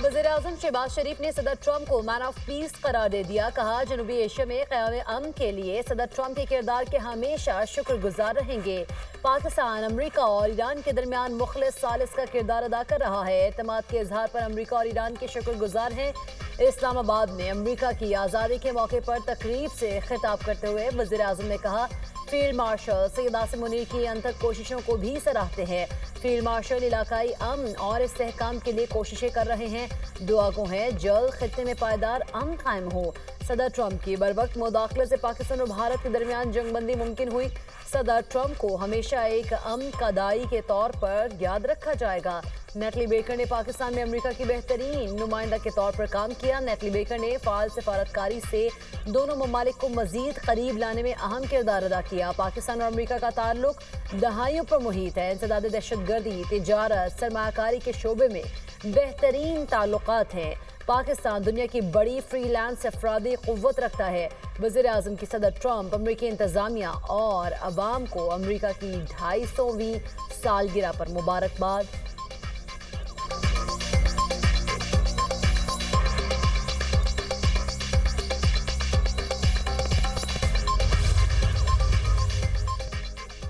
वज़ीर-ए-आज़म शहबाज शरीफ ने सदर ट्रंप को मैन ऑफ पीस करार दे दिया। कहा, जनूबी एशिया में क़याम अमन के लिए सदर ट्रंप के किरदार के हमेशा शुक्रगुजार रहेंगे। पाकिस्तान, अमरीका और ईरान के दरमियान मुखलिस सालिस का किरदार अदा कर रहा है। एतमाद के इजहार पर अमरीका और ईरान के शुक्रगुजार हैं। इस्लामाबाद में अमरीका की आज़ादी के मौके पर तकरीब से खिताब करते हुए वज़ीर-ए-आज़म ने कहा, फील्ड मार्शल सैयद आसिम मुनीर की अनथक कोशिशों को भी सराहते हैं। फील्ड मार्शल इलाकाई अमन और इस्तेहकाम के लिए कोशिशें कर रहे हैं। दुआ को है जल्द खित्ते में पायदार अमन कायम हो। सदर ट्रंप की बरवक्त मुदाखलत से पाकिस्तान और भारत के दरमियान जंगबंदी मुमकिन हुई। सदर ट्रंप को हमेशा एक अमन का दाई के तौर पर याद रखा जाएगा। नेटली बेकर ने पाकिस्तान में अमेरिका की बेहतरीन नुमाइंदा के तौर पर काम किया। नेटली बेकर ने फ़ाल सफारतकारी से दोनों ममालिक को मजीद करीब लाने में अहम किरदार अदा किया। पाकिस्तान और अमेरिका का ताल्लुक दहाइयों पर मुहित है। इंसदाद दहशतगर्दी, तिजारत, सरमायाकारी के शोबे में बेहतरीन ताल्लुकात हैं। पाकिस्तान दुनिया की बड़ी फ्रीलांस अफरादी क़ुव्वत रखता है। वज़ीर-ए-आज़म की सदर ट्रंप अमरीकी इंतज़ामिया और अवाम को अमरीका की 250वीं सालगिरह पर मुबारकबाद।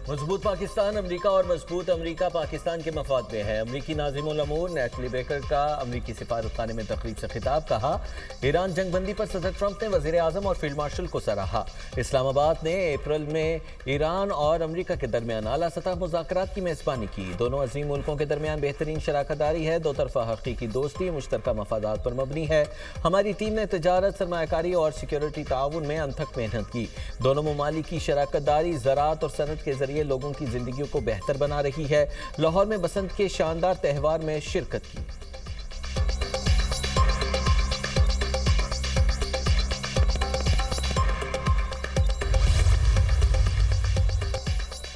मजबूत पाकिस्तान अमरीका और मजबूत अमरीका पाकिस्तान के मफाद में है। अमरीकी नाज़िमुल अमूर नेटली बेकर का अमरीकी सिफारतखाने में तकरीब से खिताब। कहा, ईरान जंगबंदी पर सदर ट्रंप ने वज़ीर आज़म और फील्ड मार्शल को सराहा। इस्लामाबाद ने अप्रैल में ईरान और अमरीका के दरमियान आला सतह मुज़ाकरात की मेज़बानी की। दोनों अज़ीम मुल्कों के दरमियान बेहतरीन शराकतदारी है। दो तरफ़ा हक़ीक़ी दोस्ती मुश्तरका मफादात पर मबनी है। हमारी टीम ने तिजारत, सरमायाकारी और सिक्योरिटी ताउन में अनथक मेहनत की। दोनों ममालिक की शराकतदारी ज़राअत और सनत के जरिए लोगों की जिंदगियों को बेहतर बना रही है। लाहौर में बसंत के शानदार त्यौहार में शिरकत की।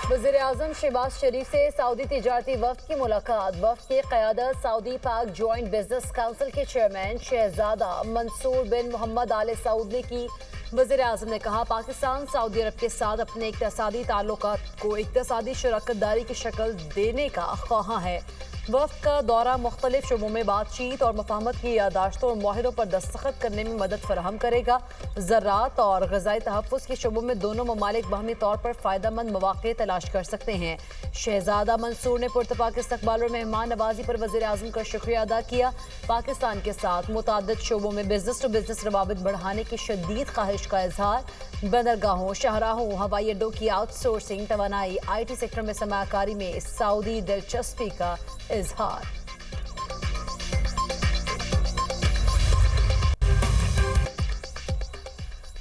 वज़ीर-ए-आज़म शहबाज शरीफ से सऊदी तिजारती वफ़द की मुलाकात। वफ़द की क़यादत सऊदी पाक जॉइंट बिजनेस काउंसिल के चेयरमैन शहजादा मंसूर बिन मोहम्मद आल सऊद ने की। वज़ीर-ए-आज़म ने कहा, पाकिस्तान सऊदी अरब के साथ अपने इक़्तिसादी ताल्लुकात को इक़्तिसादी शराकतदारी की शक्ल देने का ख्वाहां है। वफ़द का दौरा मुख्तलिफ शोबों में बातचीत और मफाहमत की यादाश्तों और मुआहिदों पर दस्तखत करने में मदद फराहम करेगा। ज़राअत और ग़िज़ाई तहफ़्फ़ुज़ के शोबों में दोनों ममालिक बाहमी तौर पर फ़ायदेमंद मौक़े तलाश कर सकते हैं। शहजादा मंसूर ने पुरतपाक इस्तक़बाल और मेहमान नवाजी पर वज़ीर-ए-आज़म का शुक्रिया अदा किया। पाकिस्तान के साथ मुतअद्दिद शोबों में बिज़नेस टू बिज़नेस रवाबित बढ़ाने की शदीद ख्वाहिश का इज़हार। बंदरगाहों, शाहराहों, हवाई अड्डों की आउटसोर्सिंग, तवानाई, IT सेक्टर में सरमायाकारी में सऊदी दिलचस्पी का इज़हार।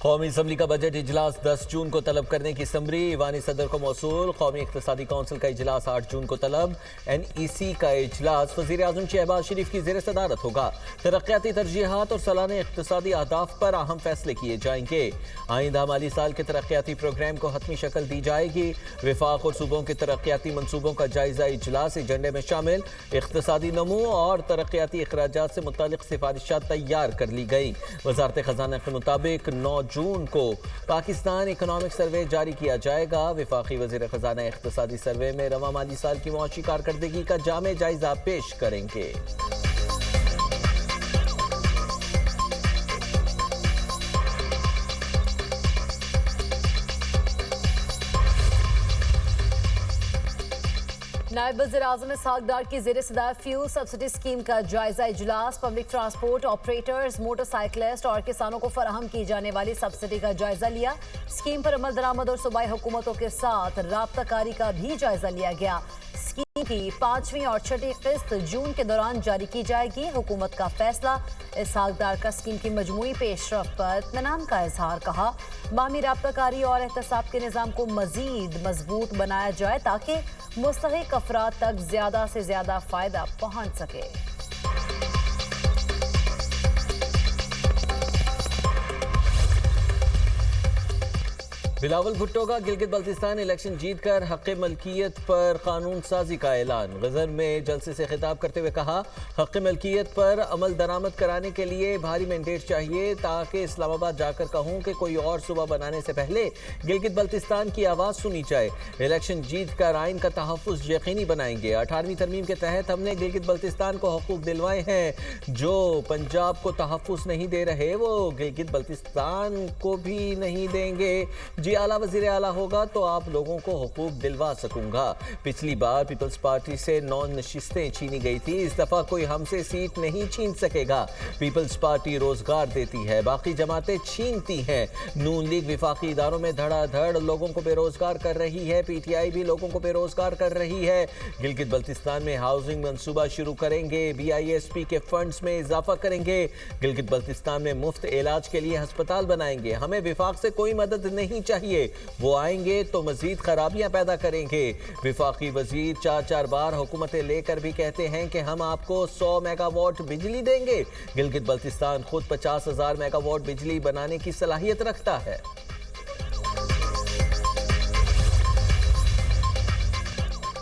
कौमी असम्बली का बजट इजलास 10 जून को तलब करने की समरी ईवानी सदर को मौसूल। कौमी इक़्तिसादी कौंसिल का इजलास 8 जून को तलब। NEC का इजलास वज़ीर-ए-आज़म शहबाज शरीफ की ज़ेर सदारत होगा। तरक्याती तरजीहात और सालाना इक़्तिसादी अहदाफ पर अहम फैसले किए जाएंगे। आइंदा माली साल के तरक्याती प्रोग्राम को हतमी शक्ल दी जाएगी। विफाक और सूबों के तरक्याती मनसूबों का जायजा इजलास एजेंडे में शामिल। इक़्तिसादी नमू और तरक्याती अखराजात से मुतालिक सिफारिशात तैयार कर ली गई। वज़ारत ख़ज़ाना के मुताबिक 9 जून को पाकिस्तान इकोनॉमिक सर्वे जारी किया जाएगा। वफाकी वज़ीर ख़ज़ाना इक़्तिसादी सर्वे में रवा माली साल की मुआशी कारकर्दगी का जामे जायजा पेश करेंगे। नायब वज़ीर-ए-आज़म इसहाक़ डार की ज़ेर सदारत फ्यूल सब्सिडी स्कीम का जायजा इजलास। पब्लिक ट्रांसपोर्ट ऑपरेटर्स, मोटरसाइकिलिस्ट और किसानों को फराहम की जाने वाली सब्सिडी का जायजा लिया। स्कीम पर अमल दरामद और सूबाई हुकूमतों के साथ राब्ताकारी का भी जायजा लिया गया। स्कीम की 5वीं और 6ठी किस्त जून के दौरान जारी की जाएगी। हुकूमत का फैसला। इसहाक़ डार का स्कीम की मजमूई पेशरफ पर इत्मीनान का इजहार। कहा, बाहमी राब्ताकारी और एहतसाब के निज़ाम को मज़ीद मजबूत बनाया जाए ताकि मुस्तहिक अफराद तक ज़्यादा से ज़्यादा फ़ायदा पहुँच सके। بلاول بھٹو کا گلگت بلتستان الیکشن جیت کر حق ملکیت پر قانون سازی کا اعلان۔ غزر میں جلسے سے خطاب کرتے ہوئے کہا، حق ملکیت پر عمل درآمد کرانے کے لیے بھاری مینڈیٹ چاہیے تاکہ اسلام آباد جا کر کہوں کہ کوئی اور صوبہ بنانے سے پہلے گلگت بلتستان کی آواز سنی جائے۔ الیکشن جیت کر آئین کا تحفظ یقینی بنائیں گے۔ 18ویں ترمیم کے تحت ہم نے گلگت بلتستان کو حقوق دلوائے ہیں۔ جو پنجاب کو تحفظ نہیں دے رہے وہ گلگت بلتستان کو بھی نہیں دیں گے۔ جی اعلیٰ وزیر اعلیٰ ہوگا تو آپ لوگوں کو حقوق دلوا سکوں گا۔ پچھلی بار پیپلز پارٹی سے 9 نشستیں چھینی گئی تھی، اس دفعہ کوئی ہم سے سیٹ نہیں چھین سکے گا۔ پیپلز پارٹی روزگار دیتی ہے، باقی جماعتیں چھینتی ہیں۔ نون لیگ وفاقی اداروں میں دھڑا دھڑ لوگوں کو بے روزگار کر رہی ہے، پی ٹی آئی بھی لوگوں کو بے روزگار کر رہی ہے۔ گلگت بلتستان میں ہاؤسنگ منصوبہ شروع کریں گے، بی آئی ایس پی کے فنڈز میں اضافہ کریں گے۔ گلگت بلتستان میں مفت علاج کے لیے ہسپتال بنائیں گے۔ ہمیں وفاق سے کوئی مدد نہیں چاہیے، وہ آئیں گے تو مزید خرابیاں پیدا کریں گے۔ وفاقی وزیر 4 بار حکومتیں لے کر بھی کہتے ہیں کہ ہم آپ کو 100 میگا واٹ بجلی دیں گے۔ گلگت بلتستان خود 50,000 میگا واٹ بجلی بنانے کی صلاحیت رکھتا ہے۔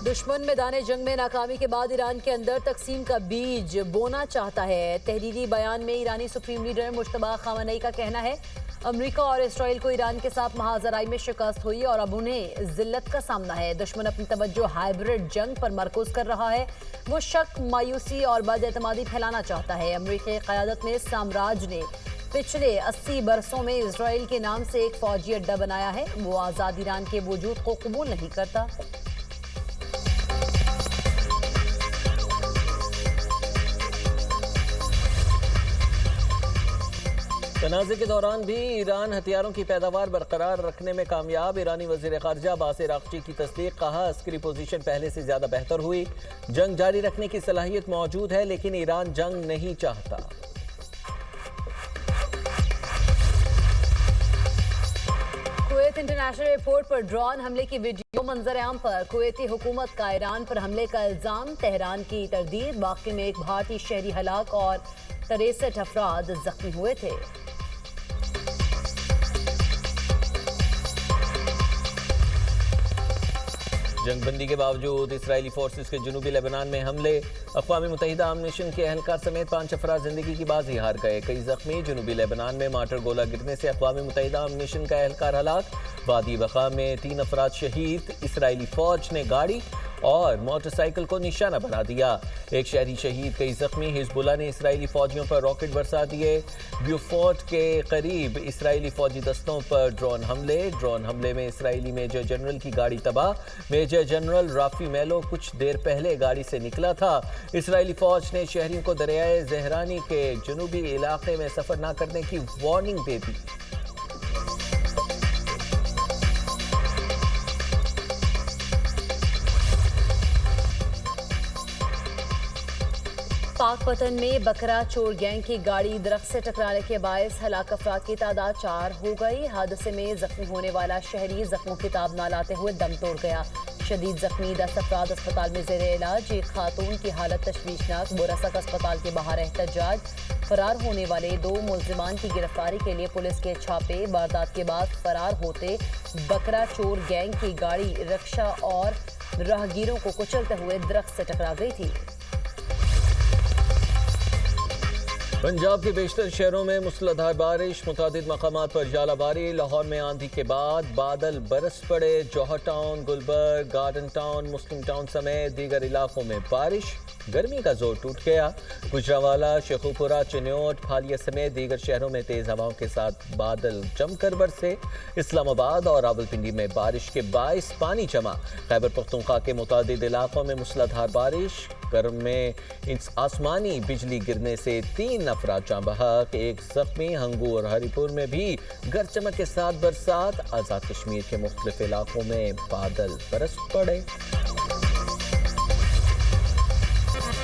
دشمن میدان جنگ میں ناکامی کے بعد ایران کے اندر تقسیم کا بیج بونا چاہتا ہے۔ تحریری بیان میں ایرانی سپریم لیڈر مجتبی خامنئی کا کہنا ہے، امریکہ اور اسرائیل کو ایران کے ساتھ محاذ آرائی میں شکست ہوئی اور اب انہیں ذلت کا سامنا ہے۔ دشمن اپنی توجہ ہائبرڈ جنگ پر مرکوز کر رہا ہے۔ وہ شک، مایوسی اور بد اعتمادی پھیلانا چاہتا ہے۔ امریکی قیادت میں سامراج نے پچھلے 80 برسوں میں اسرائیل کے نام سے ایک فوجی اڈہ بنایا ہے۔ وہ آزاد ایران کے وجود کو قبول نہیں کرتا۔ تنازع کے دوران بھی ایران ہتھیاروں کی پیداوار برقرار رکھنے میں کامیاب۔ ایرانی وزیر خارجہ عباس عراقچی کی تصدیق، کہا عسکری پوزیشن پہلے سے زیادہ بہتر ہوئی، جنگ جاری رکھنے کی صلاحیت موجود ہے لیکن ایران جنگ نہیں چاہتا۔ کویت انٹرنیشنل ایئرپورٹ پر ڈرون حملے کی ویڈیو منظر عام پر۔ کویتی حکومت کا ایران پر حملے کا الزام، تہران کی تردید۔ واقعے میں ایک بھارتی شہری ہلاک اور 63 افراد زخمی ہوئے تھے۔ جنگ بندی کے باوجود اسرائیلی فورسز کے جنوبی لیبنان میں حملے، اقوام متحدہ آمنیشن کے اہلکار سمیت 5 افراد زندگی کی بازی ہار گئے، کئی زخمی۔ جنوبی لیبنان میں مارٹر گولہ گرنے سے اقوام متحدہ آمنیشن کا اہلکار ہلاک، وادی بقا میں 3 افراد شہید۔ اسرائیلی فوج نے گاڑی اور موٹر سائیکل کو نشانہ بنا دیا، ایک شہری شہید، کئی زخمی۔ حزب اللہ نے اسرائیلی فوجیوں پر راکٹ برسا دیے۔ بیوفورٹ کے قریب اسرائیلی فوجی دستوں پر ڈرون حملے میں اسرائیلی میجر جنرل کی گاڑی تباہ۔ میجر جنرل رافی میلو کچھ دیر پہلے گاڑی سے نکلا تھا۔ اسرائیلی فوج نے شہریوں کو دریائے زہرانی کے جنوبی علاقے میں سفر نہ کرنے کی وارننگ دے دی۔ پاک پتن میں بکرا چور گینگ کی گاڑی درخت سے ٹکرانے کے باعث ہلاک افراد کی تعداد 4 ہو گئی۔ حادثے میں زخمی ہونے والا شہری زخموں کی تاب نہ لاتے ہوئے دم توڑ گیا۔ شدید زخمی 10 افراد اسپتال میں زیر علاج، ایک خاتون کی حالت تشویشناک۔ بورسک اسپتال کے باہر احتجاج۔ فرار ہونے والے 2 ملزمان کی گرفتاری کے لیے پولیس کے چھاپے۔ واردات کے بعد فرار ہوتے بکرا چور گینگ کی گاڑی رکشہ اور راہگیروں کو کچلتے ہوئے درخت سے ٹکرا گئی تھی۔ پنجاب کے بیشتر شہروں میں موسلادھار بارش، متعدد مقامات پر ژالہ باری۔ لاہور میں آندھی کے بعد بادل برس پڑے۔ جوہر ٹاؤن، گلبرگ، گارڈن ٹاؤن، مسلم ٹاؤن سمیت دیگر علاقوں میں بارش، گرمی کا زور ٹوٹ گیا۔ گجرانوالہ، شیخوپورہ، چنیوٹ، پھالیا سمیت دیگر شہروں میں تیز ہواؤں کے ساتھ بادل جم کر برسے۔ اسلام آباد اور راولپنڈی میں بارش کے باعث پانی جمع۔ خیبر پختونخوا کے متعدد علاقوں میں موسلادھار بارش، کرم میں آسمانی بجلی گرنے سے 3 افراد جاں بحق، 1 زخمی۔ ہنگو اور ہری پور میں بھی گرج چمک کے ساتھ برسات۔ آزاد کشمیر کے مختلف علاقوں میں بادل برس پڑے۔